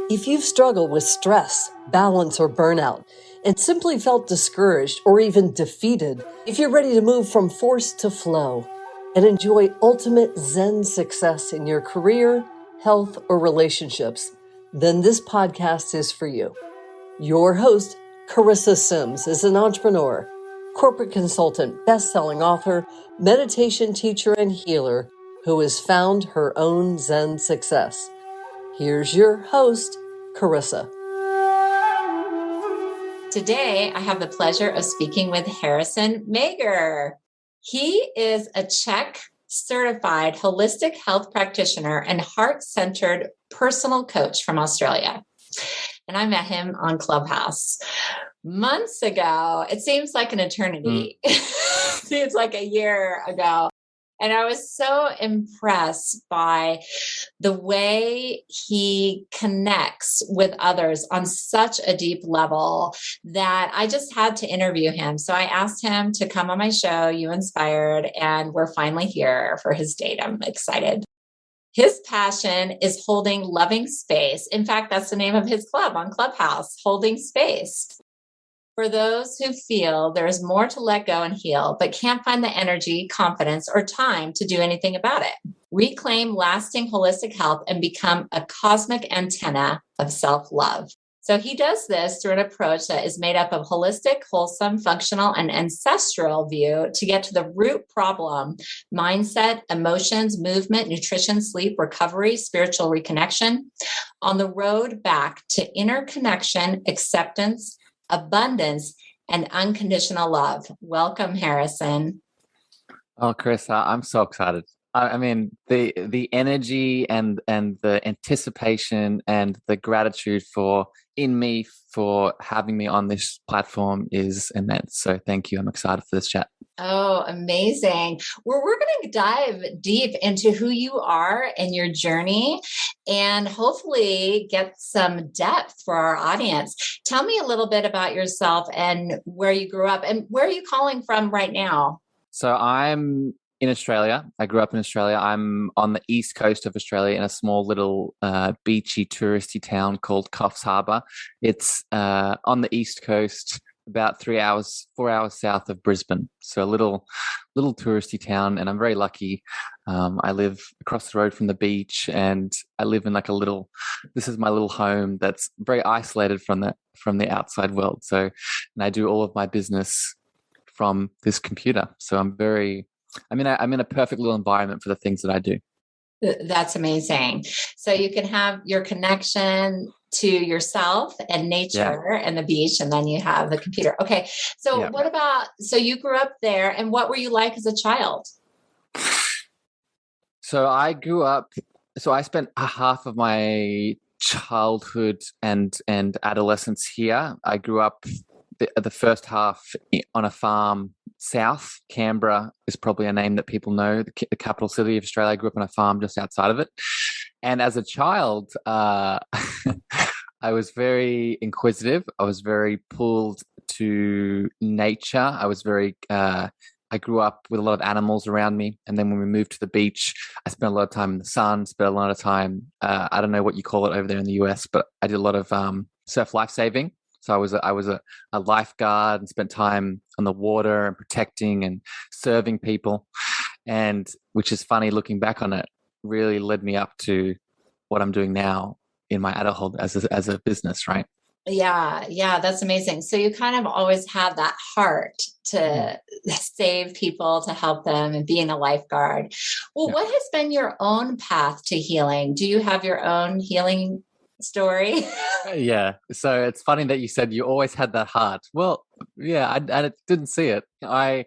If you've struggled with stress, balance, or burnout, and simply felt discouraged or even defeated, if you're ready to move from force to flow and enjoy ultimate Zen success in your career, health, or relationships, then this podcast is for you. Your host, Carissa Sims, is an entrepreneur, corporate consultant, best-selling author, meditation teacher, and healer who has found her own Zen success. Here's your host, Carissa. Today, I have the pleasure of speaking with Harrison Mager. He is a Czech certified holistic health practitioner and heart-centered personal coach from Australia. And I met him on Clubhouse months ago. It seems like an eternity. Seems like a year ago. And I was so impressed by the way he connects with others on such a deep level that I just had to interview him. So I asked him to come on my show, You Inspired, and we're finally here for his date. I'm excited. His passion is holding loving space. In fact, that's the name of his club on Clubhouse, Holding Space. For those who feel there is more to let go and heal, but can't find the energy, confidence, or time to do anything about it. Reclaim lasting holistic health and become a cosmic antenna of self-love. So he does this through an approach that is made up of holistic, wholesome, functional, and ancestral view to get to the root problem: mindset, emotions, movement, nutrition, sleep, recovery, spiritual reconnection, on the road back to inner connection, acceptance, abundance, and unconditional love. Welcome, Harrison. Oh, Carissa, I'm so excited. I mean, the energy and the anticipation and the gratitude in me for having me on this platform is immense. So thank you. I'm excited for this chat. Oh, amazing. We're going to dive deep into who you are and your journey and hopefully get some depth for our audience. Tell me a little bit about yourself and where you grew up and where are you calling from right now? So I'm in Australia. I grew up in Australia. I'm on the east coast of Australia in a small little beachy touristy town called Coffs Harbour. It's on the east coast, about 4 hours south of Brisbane. So a little touristy town, and I'm very lucky. I live across the road from the beach, and I live in this is my little home that's very isolated from the outside world. So, and I do all of my business from this computer. So I'm in a perfect little environment for the things that I do. That's amazing. So you can have your connection to yourself and nature and the beach, and then you have the computer. Okay. So so you grew up there, and what were you like as a child? So I spent half of my childhood and adolescence here. I grew up the first half on a farm south. Canberra is probably a name that people know, the capital city of Australia. I grew up on a farm just outside of it. And as a child, I was very inquisitive. I was very pulled to nature. I grew up with a lot of animals around me. And then when we moved to the beach, I spent a lot of time in the sun, spent a lot of time, I don't know what you call it over there in the US, but I did a lot of surf lifesaving. So I was a lifeguard and spent time on the water and protecting and serving people. And which is funny, looking back on it, really led me up to what I'm doing now in my adulthood as a business, right? Yeah, that's amazing. So you kind of always have that heart to save people, to help them, and being a lifeguard. Well, what has been your own path to healing? Do you have your own healing story? Yeah. So it's funny that you said you always had that heart. Well, yeah, I didn't see it. So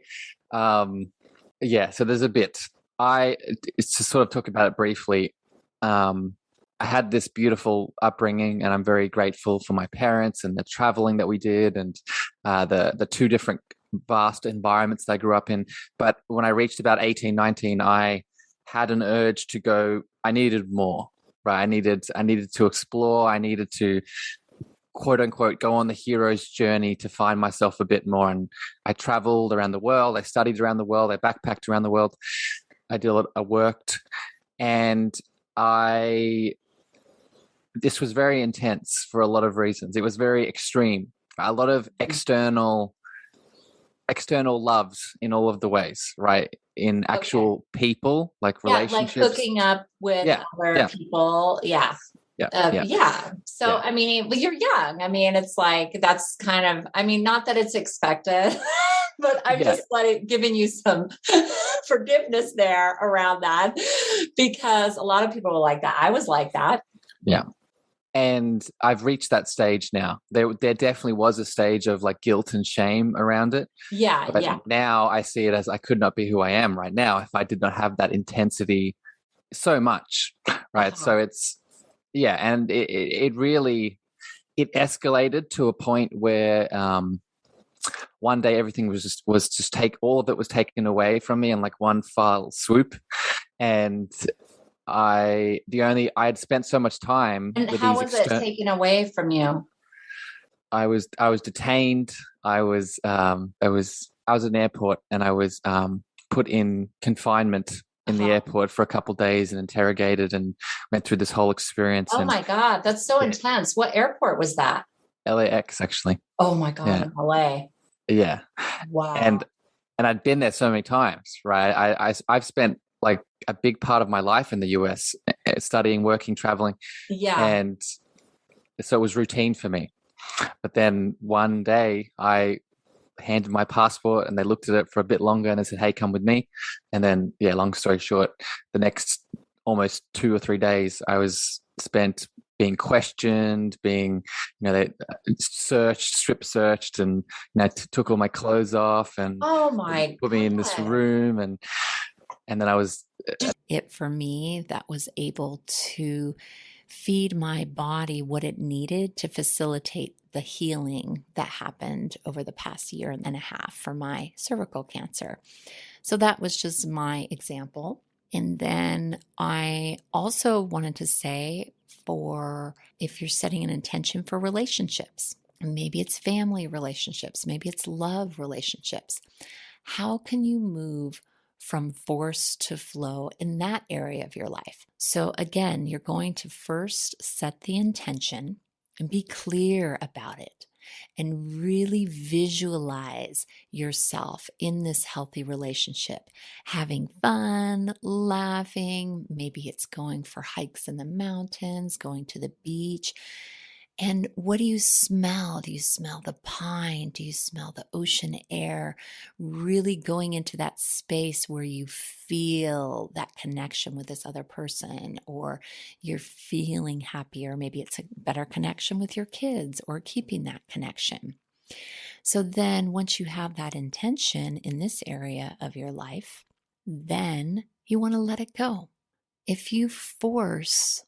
there's a bit. To sort of talk about it briefly, I had this beautiful upbringing, and I'm very grateful for my parents and the traveling that we did, and the two different vast environments that I grew up in. But when I reached about 18, 19, I had an urge to go. I needed more. Right. I needed to explore. I needed to, quote unquote, go on the hero's journey to find myself a bit more. And I traveled around the world. I studied around the world. I backpacked around the world. I worked, and I this was very intense for a lot of reasons. It was very extreme, a lot of external loves in all of the ways, right? In actual people, like Yeah, like relationships. hooking up with Yeah, other yeah, people. Yeah. yeah, Yeah. yeah, So, yeah. I mean, well, you're young. I mean, it's like, that's kind of, I mean, not that it's expected, but I'm Yeah. just giving you some forgiveness there around that, because a lot of people were like that. I was like that. Yeah. And I've reached that stage now. There definitely was a stage of like guilt and shame around it. Yeah. But Yeah. now I see it as I could not be who I am right now if I did not have that intensity so much. Right. Uh-huh. So it's, yeah. And it really, it escalated to a point where one day everything was just all of it was taken away from me in like one foul swoop. And I had spent so much time And with how these was it taken away from you? I was detained. I was in an airport, and I was put in confinement in the airport for a couple of days and interrogated, and went through this whole experience. Oh and my God, that's so intense. What airport was that? LAX, actually. Oh my God, Yeah. in LA. Yeah. Wow. And I'd been there so many times, right? I've spent like a big part of my life in the US, studying, working, traveling. Yeah. And so it was routine for me. But then one day I handed my passport, and they looked at it for a bit longer, and they said, "Hey, come with me." And then, yeah, long story short, the next almost 2 or 3 days I was spent being questioned, being, they strip searched, and took all my clothes off and Oh my put me in this God. room, and then I was It for me that was able to feed my body what it needed to facilitate the healing that happened over the past year and a half for my cervical cancer. So that was just my example. And then I also wanted to say, for if you're setting an intention for relationships, maybe it's family relationships, maybe it's love relationships, how can you move from force to flow in that area of your life? So again, you're going to first set the intention and be clear about it, and really visualize yourself in this healthy relationship, having fun, laughing. Maybe it's going for hikes in the mountains, going to the beach. And what do you smell? Do you smell the pine? Do you smell the ocean air? Really going into that space where you feel that connection with this other person, or you're feeling happier. Maybe it's a better connection with your kids, or keeping that connection. So then once you have that intention in this area of your life, then you want to let it go. If you force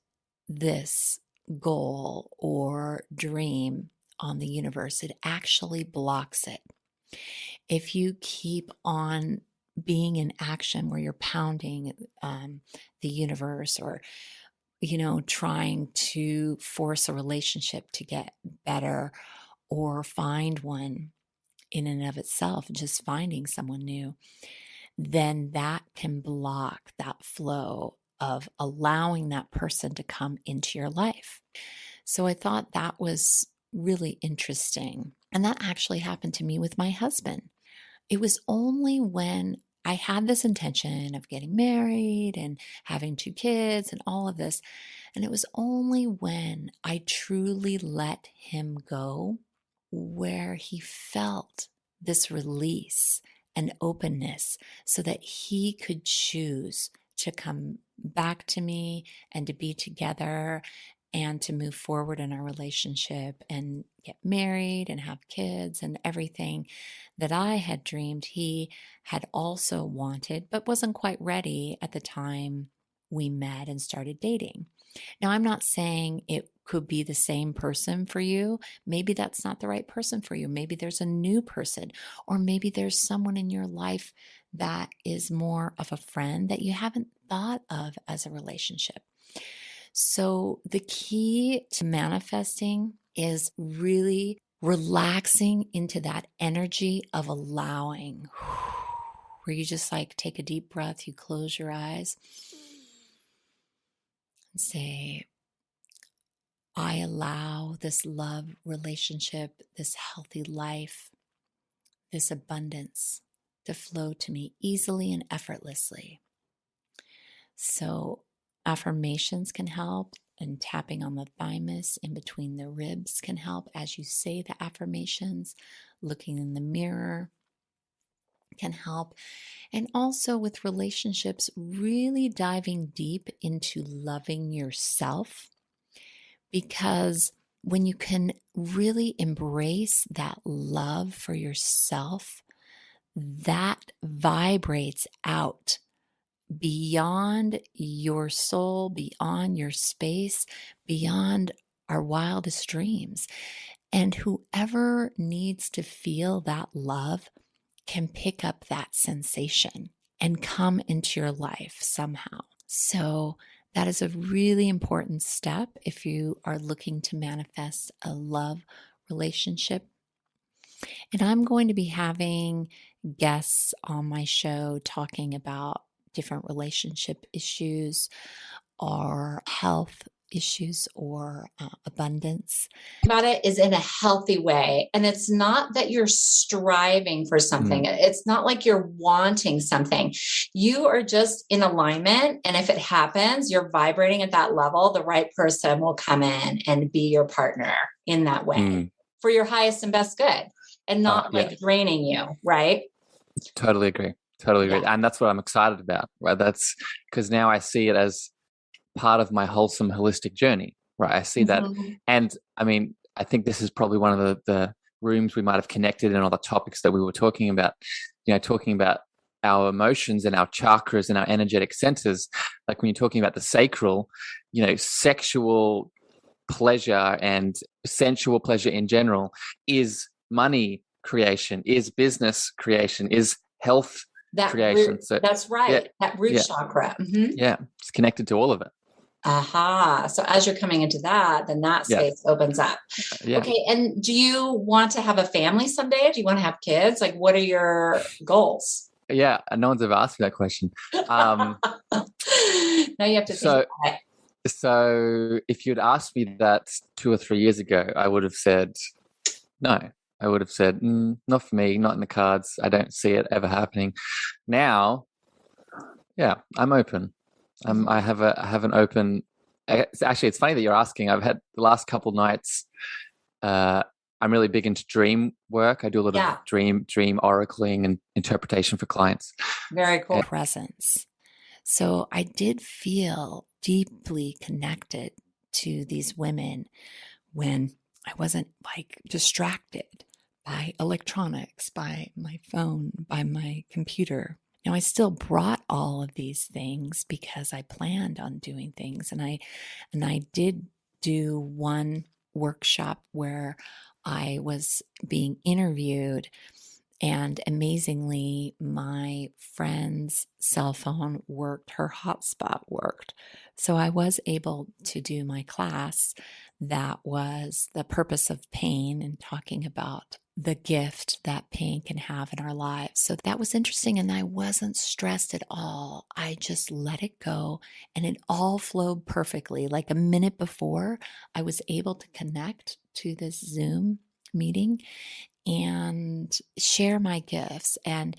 this goal or dream on the universe, it actually blocks it. If you keep on being in action where you're pounding the universe, or trying to force a relationship to get better, or find one in and of itself, just finding someone new, then that can block that flow of allowing that person to come into your life. So I thought that was really interesting. And that actually happened to me with my husband. It was only when I had this intention of getting married and having 2 kids and all of this, and it was only when I truly let him go where he felt this release and openness, so that he could choose to come back to me and to be together and to move forward in our relationship and get married and have kids and everything that I had dreamed he had also wanted, but wasn't quite ready at the time we met and started dating. Now, I'm not saying it could be the same person for you. Maybe that's not the right person for you. Maybe there's a new person, or maybe there's someone in your life that is more of a friend that you haven't thought of as a relationship. So the key to manifesting is really relaxing into that energy of allowing, where you just take a deep breath, you close your eyes and say, I allow this love relationship, this healthy life, this abundance to flow to me easily and effortlessly. So affirmations can help, and tapping on the thymus in between the ribs can help as you say the affirmations. Looking in the mirror can help. And also with relationships, really diving deep into loving yourself, because when you can really embrace that love for yourself, that vibrates out beyond your soul, beyond your space, beyond our wildest dreams. And whoever needs to feel that love can pick up that sensation and come into your life somehow. So that is a really important step if you are looking to manifest a love relationship. And I'm going to be having guests on my show talking about different relationship issues or health issues or abundance. About it is in a healthy way. And it's not that you're striving for something. It's not like you're wanting something. You are just in alignment. And if it happens, you're vibrating at that level, the right person will come in and be your partner in that way for your highest and best good, and not like draining you, right? Totally agree. And that's what I'm excited about, right? That's because now I see it as part of my wholesome holistic journey, right? I see that. And I mean, I think this is probably one of the rooms we might have connected in all the topics that we were talking about, talking about our emotions and our chakras and our energetic centers. Like when you're talking about the sacral, sexual pleasure and sensual pleasure in general is money creation, is business creation, is health creation. That's right. That root chakra. Yeah. It's connected to all of it. Aha. So as you're coming into that, then that space opens up. Okay. And do you want to have a family someday? Do you want to have kids? Like, what are your goals? Yeah. No one's ever asked me that question. Now you have to think about it. So if you'd asked me that 2 or 3 years ago, I would have said no. I would have said, not for me, not in the cards. I don't see it ever happening. Now, I'm open. I have an open. Actually, it's funny that you're asking. I've had the last couple nights. I'm really big into dream work. I do a lot of dream oracling and interpretation for clients. Very cool. Presence. So I did feel deeply connected to these women when I wasn't like distracted by electronics, by my phone, by my computer. Now, I still brought all of these things because I planned on doing things. And I did do one workshop where I was being interviewed, and amazingly, my friend's cell phone worked, her hotspot worked. So I was able to do my class that was the purpose of pain and talking about the gift that pain can have in our lives. So that was interesting, and I wasn't stressed at all. I just let it go, and it all flowed perfectly. Like a minute before, I was able to connect to this Zoom meeting and share my gifts and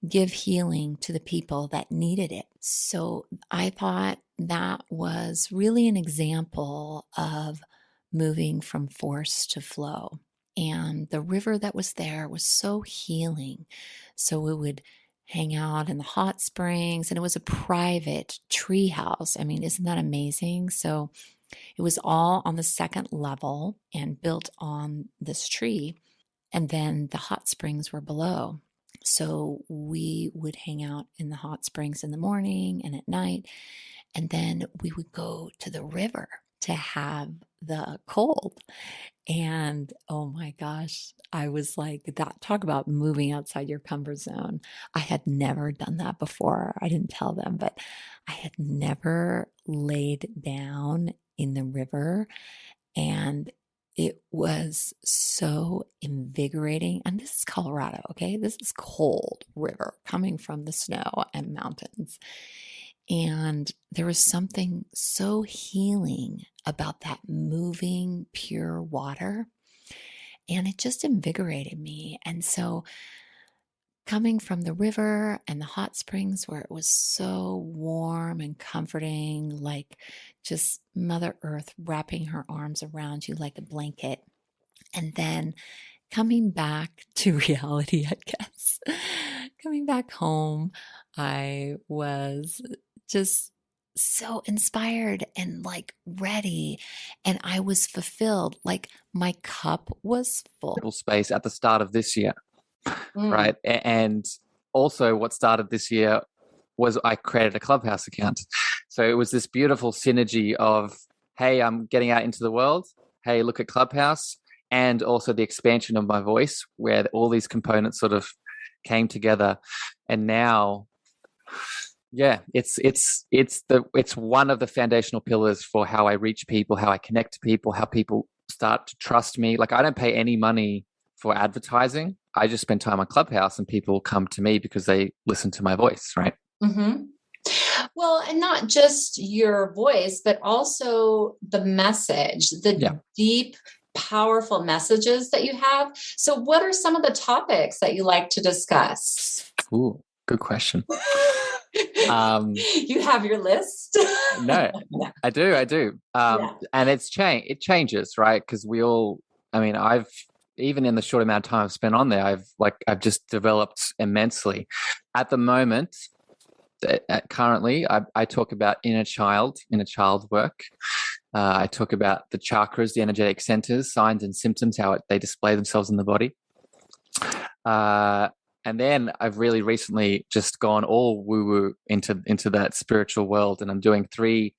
give healing to the people that needed it. So I thought that was really an example of moving from force to flow. And the river that was there was so healing. So we would hang out in the hot springs, and it was a private tree house. I mean, isn't that amazing? So it was all on the second level and built on this tree. And then the hot springs were below. So we would hang out in the hot springs in the morning and at night. And then we would go to the river to have the cold. And oh my gosh, I was like, that, talk about moving outside your comfort zone. I had never done that before. I didn't tell them, but I had never laid down in the river. And it was so invigorating. And this is Colorado, okay? This is cold river coming from the snow and mountains. And there was something so healing about that moving pure water. And it just invigorated me. And so coming from the river and the hot springs where it was so warm and comforting, like just Mother Earth wrapping her arms around you like a blanket. And then coming back to reality, I guess, coming back home, I was just so inspired and like ready. And I was fulfilled. Like my cup was full. Space at the start of this year. Right. And also what started this year was I created a Clubhouse account. So it was this beautiful synergy of, hey, I'm getting out into the world. Hey, look at Clubhouse. And also the expansion of my voice, where all these components sort of came together. And now, yeah, it's one of the foundational pillars for how I reach people, how I connect to people, how people start to trust me. Like I don't pay any money for advertising. I just spend time on Clubhouse and people come to me because they listen to my voice, right? Mm-hmm. Well, and not just your voice, but also the message, the deep, powerful messages that you have. So what are some of the topics that you like to discuss? Ooh, good question. You have your list? No, I do. And it changes, right? Because I've, even in the short amount of time I've spent on there, I've just developed immensely. At the moment, currently, I talk about inner child work. I talk about the chakras, the energetic centers, signs and symptoms, how they display themselves in the body. And then I've really recently just gone all woo-woo into that spiritual world, and I'm doing three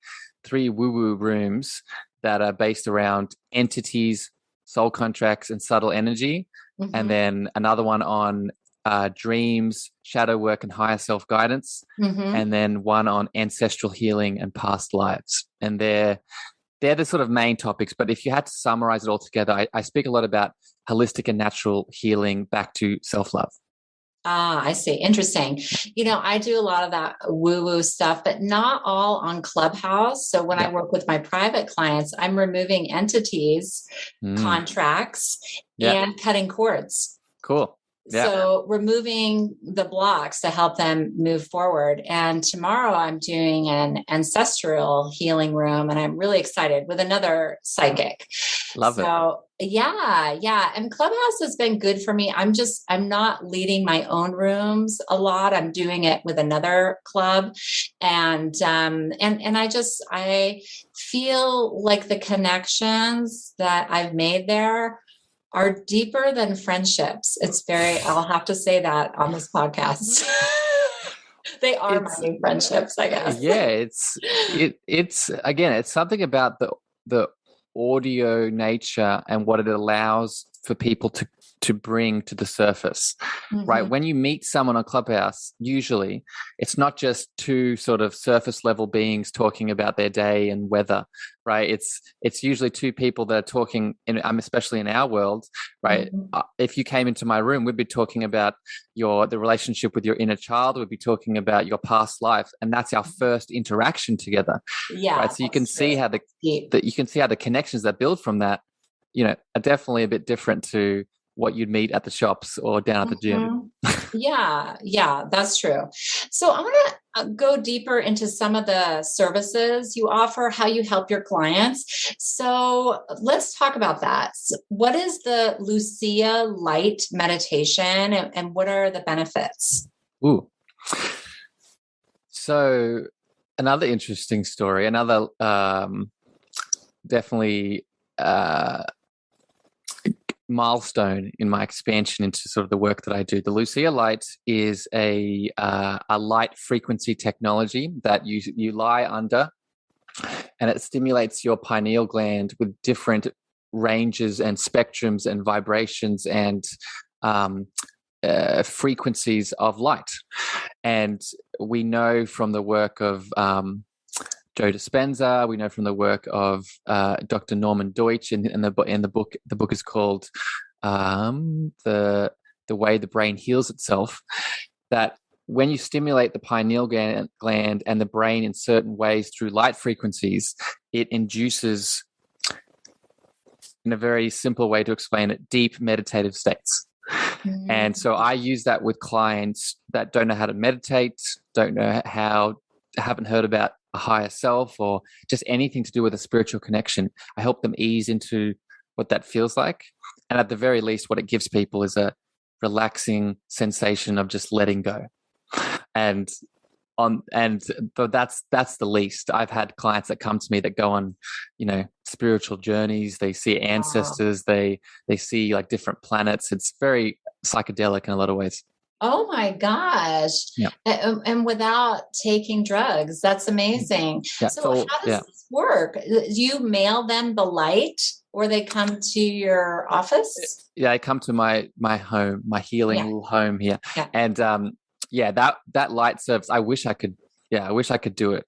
woo-woo rooms that are based around entities, soul contracts, and subtle energy. Mm-hmm. And then another one on dreams, shadow work, and higher self guidance. Mm-hmm. And then one on ancestral healing and past lives. And they're the sort of main topics. But if you had to summarize it all together, I speak a lot about holistic and natural healing back to self-love. Ah, I see. Interesting. I do a lot of that woo-woo stuff, but not all on Clubhouse. So when I work with my private clients, I'm removing entities, contracts, and cutting cords. Cool. Yeah. So removing the blocks to help them move forward. And tomorrow I'm doing an ancestral healing room, and I'm really excited with another psychic. Love it. So yeah. And Clubhouse has been good for me. I'm not leading my own rooms a lot. I'm doing it with another club. And I feel like the connections that I've made there are deeper than friendships. I'll have to say that on this podcast. They are my new friendships, I guess. Yeah, it's again, it's something about the audio nature and what it allows for people to bring to the surface, right? When you meet someone on Clubhouse, usually it's not just two sort of surface level beings talking about their day and weather, right? It's usually two people that are talking, especially in our world, right? If you came into my room, we'd be talking about the relationship with your inner child. We'd be talking about your past life, and that's our first interaction together. Yeah, right. So you can see how the connections that build from that, are definitely a bit different to what you'd meet at the shops or down at the gym. Yeah, that's true. So I want to go deeper into some of the services you offer, how you help your clients. So let's talk about that. So what is the Lucia Light meditation, and what are the benefits? Ooh. So another interesting story, another definitely milestone in my expansion into sort of the work that I do. The Lucia Light is a light frequency technology that you lie under, and it stimulates your pineal gland with different ranges and spectrums and vibrations and frequencies of light. And we know from the work of Joe Dispenza, we know from the work of Dr. Norman Deutsch, in the book. The book is called "The Way the Brain Heals Itself." That when you stimulate the pineal gland and the brain in certain ways through light frequencies, it induces, in a very simple way to explain it, deep meditative states. Mm-hmm. And so I use that with clients that don't know how to meditate, don't know how, haven't heard about a higher self or just anything to do with a spiritual connection. I help them ease into what that feels like. And at the very least, what it gives people is a relaxing sensation of just letting go. But that's the least. I've had clients that come to me that go on, spiritual journeys. They see ancestors. Wow. They see like different planets. It's very psychedelic in a lot of ways. Oh my gosh. Yeah. And without taking drugs. That's amazing. Yeah, so how does this work? Do you mail them the light or they come to your office? Yeah, they come to my home, my healing little home here. Yeah. And that light service, I wish I could do it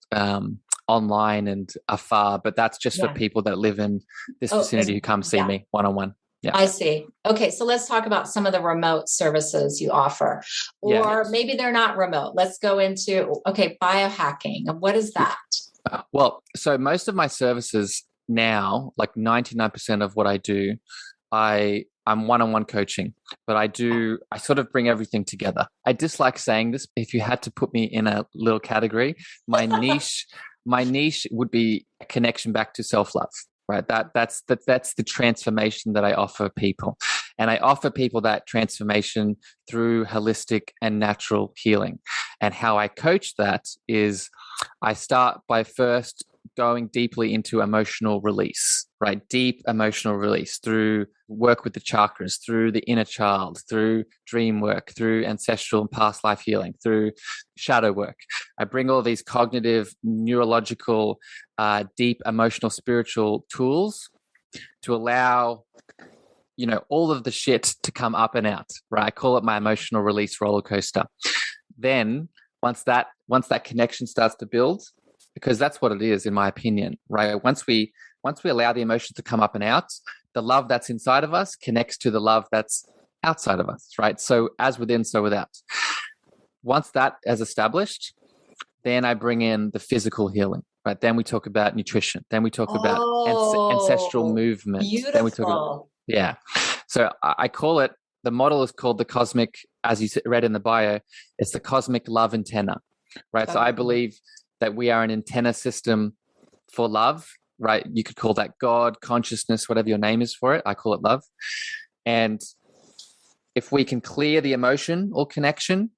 online and afar, but that's just for people that live in this vicinity who come see me one-on-one. Yeah. I see. Okay. So let's talk about some of the remote services you offer, or maybe they're not remote. Let's go into, biohacking. What is that? Well, so most of my services now, like 99% of what I do, I'm one-on-one coaching, but I sort of bring everything together. I dislike saying this. If you had to put me in a little category, my niche would be a connection back to self-love. Right. That's the transformation that I offer people. And I offer people that transformation through holistic and natural healing. And how I coach that is I start by first going deeply into emotional release, right? Deep emotional release through work with the chakras, through the inner child, through dream work, through ancestral and past life healing, through shadow work. I bring all these cognitive, neurological, deep emotional, spiritual tools to allow, all of the shit to come up and out, right? I call it my emotional release roller coaster. Then once that connection starts to build, because that's what it is, in my opinion, right? Once we allow the emotions to come up and out, the love that's inside of us connects to the love that's outside of us, right? So as within, so without. Once that is established, then I bring in the physical healing, right? Then we talk about nutrition. Then we talk about ancestral movement. Beautiful. Then we talk about, So I call it, the model is called the cosmic, as you read in the bio, it's the cosmic love antenna, right? Okay. So I believe that we are an antenna system for love, right? You could call that God, consciousness, whatever your name is for it. I call it love. And if we can clear the emotion or connection,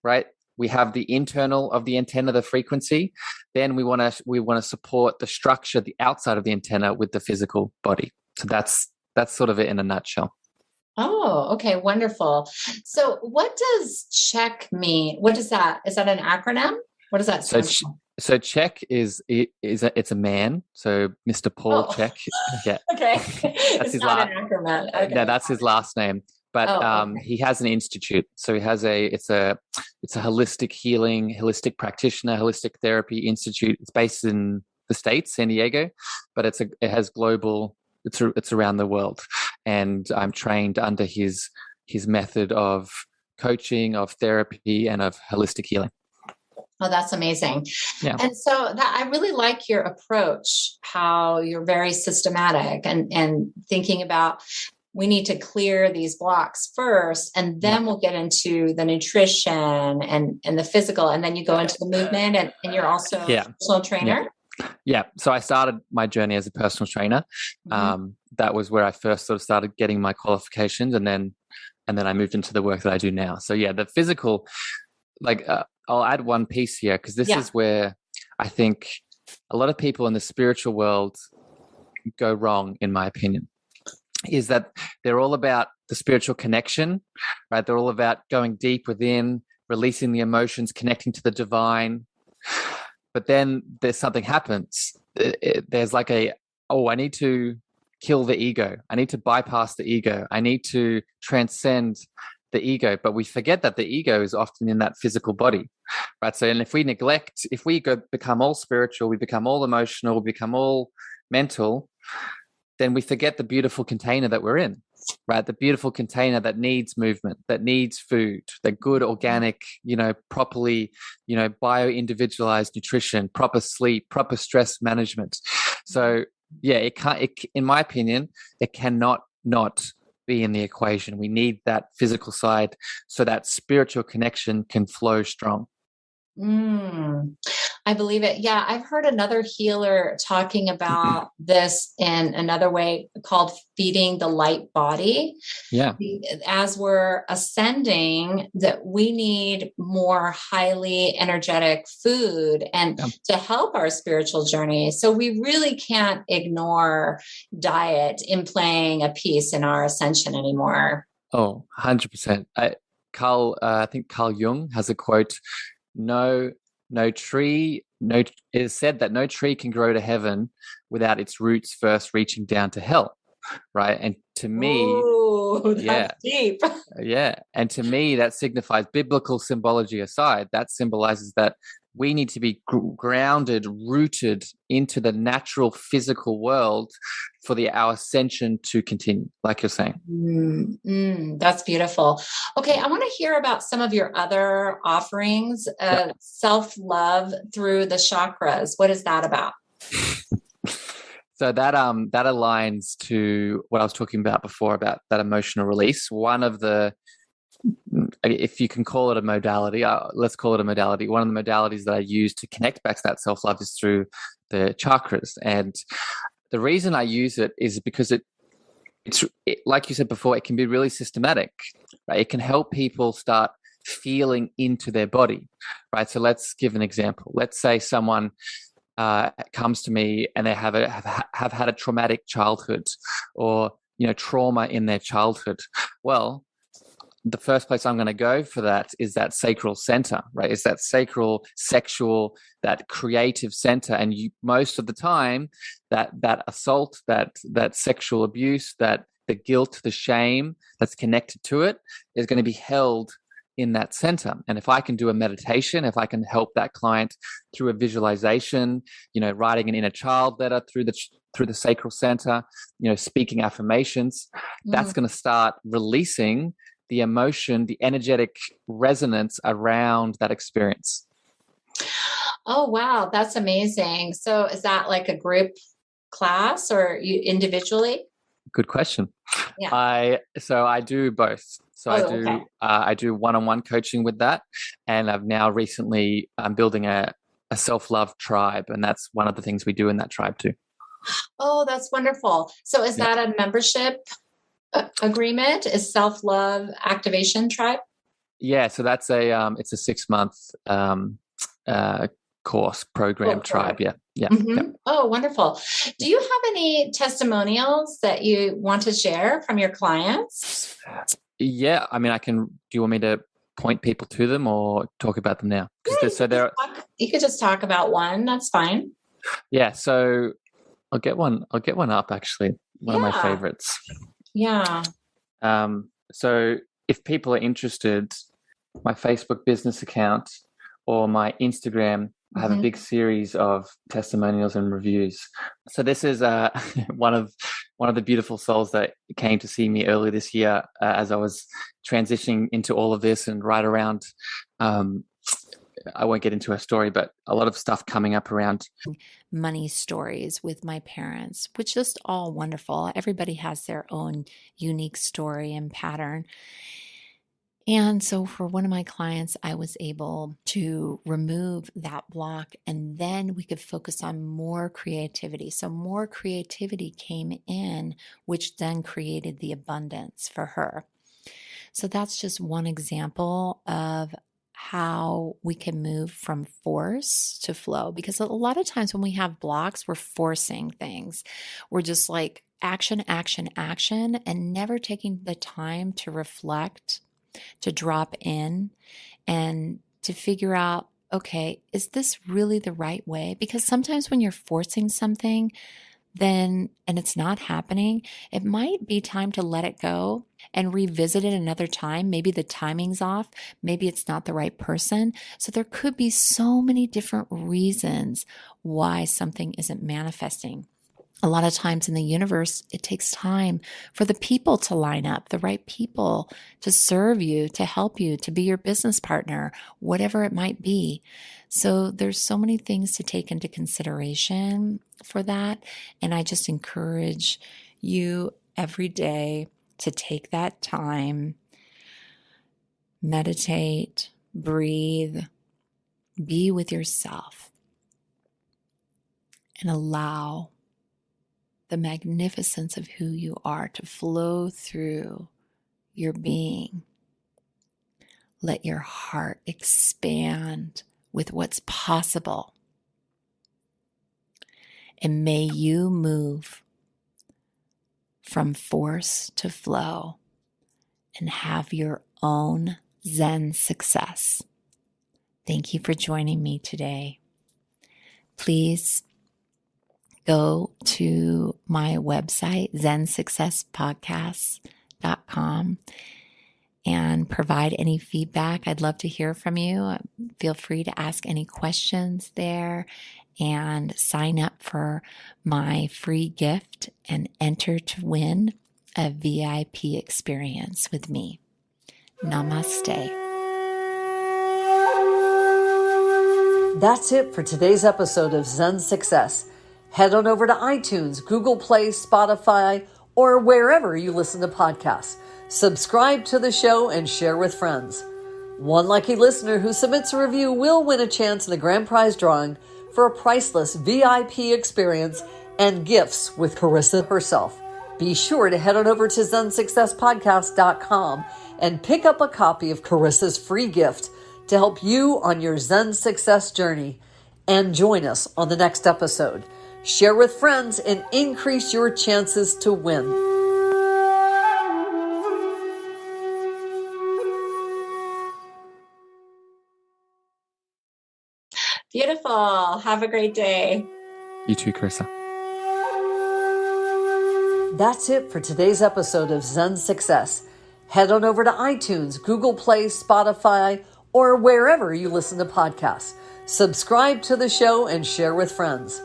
right? We have the internal of the antenna, the frequency. Then we want to support the structure, the outside of the antenna with the physical body. So that's sort of it in a nutshell. Oh, okay. Wonderful. So what does CHEK mean? What is that? Is that an acronym? What does that stand for? So CHEK it's a man. So Mr. Paul CHEK. Yeah. Okay. That's it's not an acronym. Okay. No, that's his last name. But he has an institute. So he has it's a holistic healing, holistic practitioner, holistic therapy institute. It's based in the States, San Diego, but it has global. It's around the world, and I'm trained under his method of coaching, of therapy, and of holistic healing. Oh, that's amazing. Yeah. And so I really like your approach, how you're very systematic and thinking about, we need to clear these blocks first, and then we'll get into the nutrition and the physical. And then you go into the movement and you're also a personal trainer. Yeah. So I started my journey as a personal trainer. Mm-hmm. That was where I first sort of started getting my qualifications, and then I moved into the work that I do now. So the physical, I'll add one piece here, because this is where I think a lot of people in the spiritual world go wrong, in my opinion, is that they're all about the spiritual connection, right? They're all about going deep within, releasing the emotions, connecting to the divine. But then there's something happens. There's like I need to kill the ego. I need to bypass the ego. I need to transcend the ego. But we forget that the ego is often in that physical body, right? So, and if we become all spiritual, we become all emotional, we become all mental, then we forget the beautiful container that we're in, right? The beautiful container that needs movement, that needs food, the good organic, properly, bio-individualized nutrition, proper sleep, proper stress management. So yeah, in my opinion, it cannot not be in the equation. We need that physical side so that spiritual connection can flow strong. I believe it. Yeah, I've heard another healer talking about this in another way called feeding the light body. Yeah. As we're ascending, that we need more highly energetic food and to help our spiritual journey. So we really can't ignore diet in playing a piece in our ascension anymore. Oh, 100%. I think Carl Jung has a quote, it is said that no tree can grow to heaven without its roots first reaching down to hell. Right. And to me, that's deep. Yeah. And to me, that signifies, biblical symbology aside, that symbolizes that we need to be grounded, rooted into the natural physical world for our ascension to continue, like you're saying. That's beautiful. Okay, I want to hear about some of your other offerings, self-love through the chakras. What is that about? So that aligns to what I was talking about before, about that emotional release. One of the, if you can call it a modality, let's call it a modality. One of the modalities that I use to connect back to that self-love is through the chakras. And the reason I use it is because it's like you said before, it can be really systematic, right? It can help people start feeling into their body, right? So let's give an example. Let's say someone comes to me and they have had a traumatic childhood, or trauma in their childhood. Well, the first place I'm going to go for that is that sacral center, right? It's that sacral, sexual, that creative center. And most of the time, that assault, that sexual abuse, that the guilt, the shame that's connected to it is going to be held in that center. And if I can do a meditation, if I can help that client through a visualization, writing an inner child letter through the sacral center, speaking affirmations, that's going to start releasing the emotion, the energetic resonance around that experience. Oh, wow. That's amazing. So is that like a group class or you individually? Good question. Yeah. I do both. So I do one-on-one coaching with that. And I've now recently, I'm building a self-love tribe. And that's one of the things we do in that tribe too. Oh, that's wonderful. So is that a membership agreement? Is self-love activation tribe? Yeah. So that's it's a 6-month course program tribe. Yeah. Mm-hmm. Yeah. Oh, wonderful. Do you have any testimonials that you want to share from your clients? Yeah. I mean, do you want me to point people to them or talk about them now? You could just talk about one. That's fine. Yeah. So I'll get one up, actually. One of my favorites. Yeah. So if people are interested, my Facebook business account or my Instagram, I have a big series of testimonials and reviews. So this is one of the beautiful souls that came to see me earlier this year as I was transitioning into all of this, and right around, I won't get into her story, but a lot of stuff coming up around money stories with my parents, which is all wonderful. Everybody has their own unique story and pattern. And so for one of my clients, I was able to remove that block, and then we could focus on more creativity. So more creativity came in, which then created the abundance for her. So that's just one example of how we can move from force to flow. Because a lot of times when we have blocks, we're forcing things. We're just like action, action, action, and never taking the time to reflect, to drop in and to figure out, okay, is this really the right way? Because sometimes when you're forcing something, and it's not happening, it might be time to let it go and revisit it another time. Maybe the timing's off. Maybe it's not the right person. So there could be so many different reasons why something isn't manifesting. A lot of times in the universe, it takes time for the people to line up, the right people to serve you, to help you, to be your business partner, whatever it might be. So there's so many things to take into consideration for that. And I just encourage you every day to take that time, meditate, breathe, be with yourself, and allow the magnificence of who you are to flow through your being. Let your heart expand with what's possible. And may you move from force to flow and have your own Zen success. Thank you for joining me today. Please go to my website, zensuccesspodcast.com, and provide any feedback. I'd love to hear from you. Feel free to ask any questions there and sign up for my free gift and enter to win a VIP experience with me. Namaste. That's it for today's episode of Zen Success. Head on over to iTunes, Google Play, Spotify, or wherever you listen to podcasts. Subscribe to the show and share with friends. One lucky listener who submits a review will win a chance in the grand prize drawing for a priceless VIP experience and gifts with Carissa herself. Be sure to head on over to ZenSuccessPodcast.com and pick up a copy of Carissa's free gift to help you on your Zen success journey. And join us on the next episode. Share with friends and increase your chances to win. Beautiful. Have a great day. You too, Carissa. That's it for today's episode of Zen Success. Head on over to iTunes, Google Play, Spotify, or wherever you listen to podcasts. Subscribe to the show and share with friends.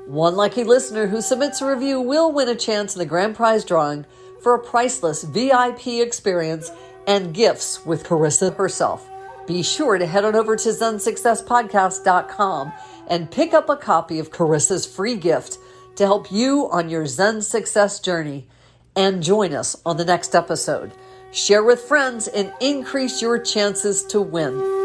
One lucky listener who submits a review will win a chance in the grand prize drawing for a priceless VIP experience and gifts with Carissa herself. Be sure to head on over to ZenSuccessPodcast.com and pick up a copy of Carissa's free gift to help you on your Zen success journey. And join us on the next episode. Share with friends and increase your chances to win.